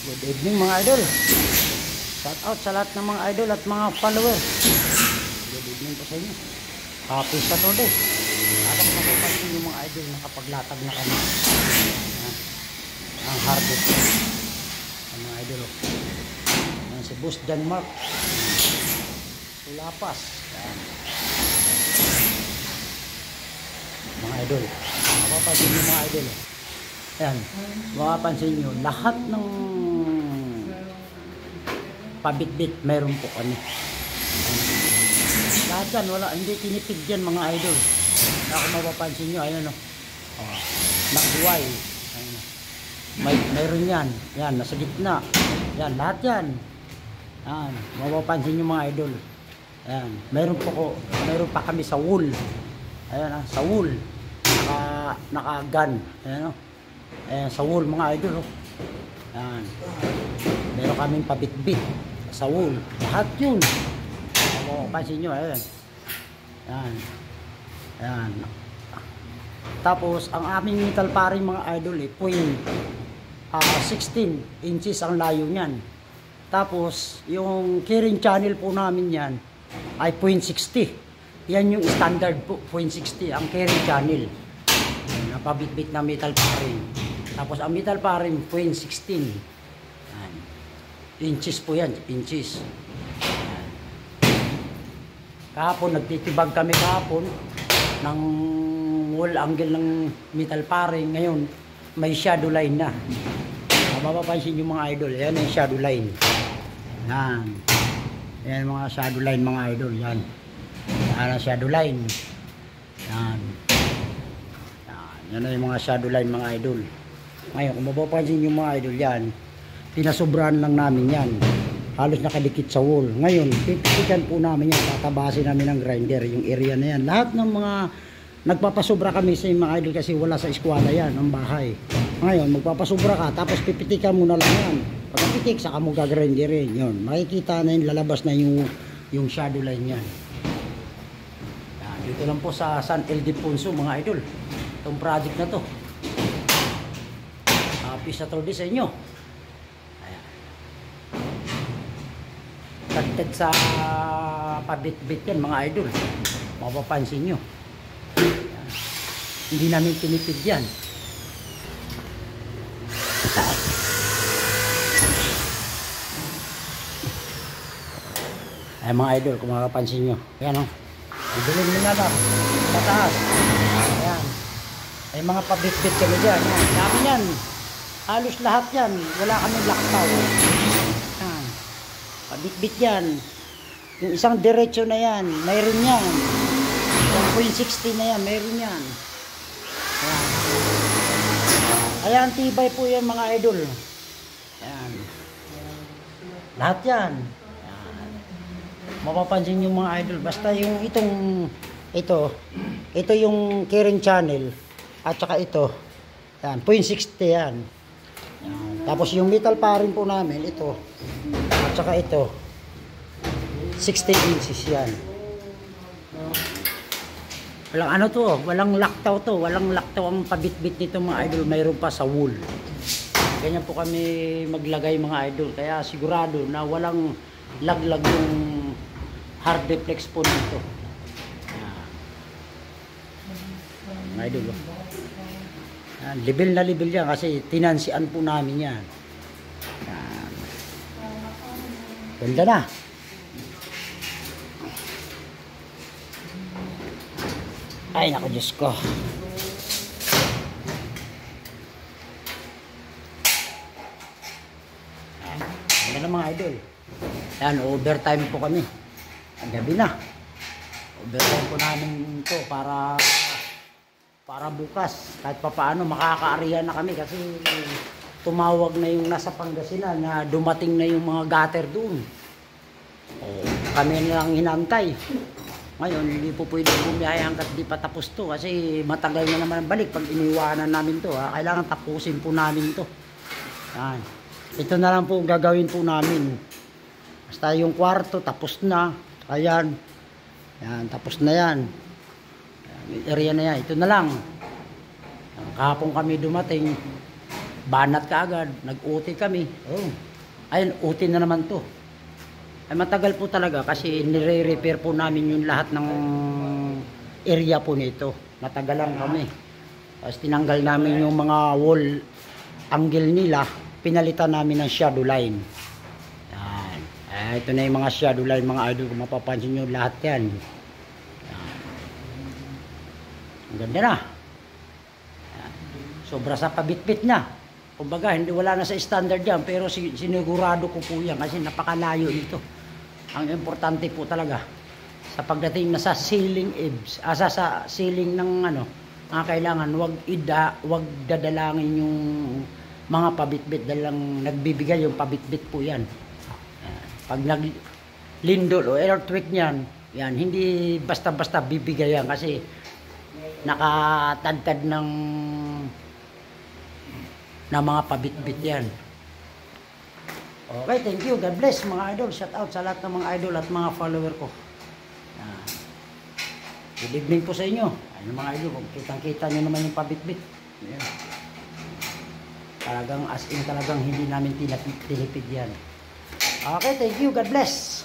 Good evening mga idol. Shout out sa lahat ng mga idol at mga follower. Good evening po sa inyo. Happy Saturday. At ako napapansin yung mga idol nakapaglatag na kami. Ang harvest. Ang mga idol. Yan si Boss John Mark. Sulapas. Yan. Mga idol. Napapansin yung mga idol. Yan. Mapapansin nyo. Lahat ng pabitbit meron po kami. Lahat yan, wala, hindi tinipid yan mga idol. Kung mapapansin nyo, ayun o. Nakuway. Mayroon yan. Yan, nasa gitna. Yan, lahat yan. Yan, mapapansin nyo mga idol. Yan, meron pa kami sa wool. Ayan sa wool. Naka-gun. Ayan o. Ayan, sa wool mga idol o. Yan. Meron kaming pabitbit sa wool. Lahat yun. Pansin nyo, ayan. Yan. Yan. Tapos, ang aming metal paring mga idol, 16 inches ang layo niyan. Tapos, yung carrying channel po namin yan, ay 0.60. Yan yung standard po, 0.60 ang carrying channel. Napabitbit na metal paring. Tapos, ang metal paring, 0.16. Inches po yan, inches. Kahapon, nagtitibag kami kahapon ng wall angle ng metal paring. Ngayon, may shadow line na. Mapapansin yung mga idol, yan yung shadow line. Yan. Yan mga shadow line mga idol, yan. Yan ang shadow line. Yan. Yan na yung mga shadow line mga idol. Ngayon, kung mapapansin yung mga idol, yan. Pinasobrahan lang namin yan. Halos nakadikit sa wall. Ngayon, pipitikan po namin yan. Tatabasin namin ng grinder, yung area na yan. Lahat ng mga nagpapasobra kami sa mga idol kasi wala sa eskwela yan, ang bahay. Ngayon, magpapasobra ka, tapos pipitikan mo na lang yan. Pagkapitik, saka mo gagrinderin. Yun, makikita na yun, lalabas na yung shadow line yan. Yan. Dito lang po sa San Ildefonso, mga idol. Itong project na to. Happy Saturday sa inyo. Tagtad sa pabitbit yan mga idol. Mapapansin nyo. Yan. Hindi namin tinipid yan. Ay mga idol, kung makapansin nyo. Ayan o. Idulin mo na lang. Sa taas. Ayan. Ay mga pabitbit kami dyan. Ayan. Dami yan. Halos lahat yan. Wala kami laktaw. Pabitbit yan. Yung isang diretso na yan, mayroon yan. Yung 0.60 na yan, mayroon yan. Ayan. Ayan, tibay po yan mga idol. Ayan. Lahat yan. Ayan. Mapapansin yung mga idol. Basta yung ito yung carrying channel. At saka ito. Ayan, 0.60 yan. Ayan. Tapos yung metal paring po namin, ito. At saka ito 16 inches yan. Walang ano to, walang laktaw to. Walang laktaw ang pabitbit nito mga idol. Mayroon pa sa wool. Ganyan po kami maglagay mga idol. Kaya sigurado na walang laglag yung hard deflex po nito. Mga idol. Level na level yan kasi tinansian po namin yan. Ganda na. Ay, naku, Diyos ko. Ganda na mga idol. Yan, overtime po kami. Ang gabi na. Overtime po namin ito para bukas. Kahit pa paano, makakaarihan na kami kasi tumawag na yung nasa Pangasinan na dumating na yung mga gutter doon. Kami na lang hinantay. Ngayon, hindi po pwede bumiyahe hanggat di pa tapos to kasi matagal na naman balik pag iniwanan namin to. Kailangan tapusin po namin to. Yan. Ito na lang po gagawin po namin. Basta yung kwarto tapos na. Ayan. Yan, tapos na yan. Yung area na yan. Ito na lang. Kahapon kami dumating. banat ka agad, nag-uti kami. Oh. Ayun, uti na naman to. Ay matagal po talaga kasi nire-repair po namin yung lahat ng area po nito. Natagalan kami. Tapos tinanggal namin yung mga wall angle nila, pinalitan namin ng shadow line. Yan. Ito na yung mga shadow line mga idol, kung mapapansin nyo lahat yan. Yan. Ang ganda na. Yan. Sobra sa pabitbit niya. Kumbaga, hindi wala na sa standard yan, pero sinigurado ko po yan kasi napakalayo ito. Ang importante po talaga sa pagdating na sa ceiling eaves, sa ceiling ng kailangan wag dadalangin yung mga pabitbit dahil lang nagbibigay yung pabitbit po yan. Pag naglindol o earthquake niyan, yan hindi basta-basta bibigay yan kasi nakatadtad ng mga pabitbit yan. Okay, thank you. God bless mga idol. Shout out sa lahat ng mga idol at mga follower ko. Good evening po sa inyo. Ano mga idol, kung kitang-kita nyo naman yung pabitbit. Ayan. Talagang as in talagang hindi namin tinipid yan. Okay, thank you. God bless.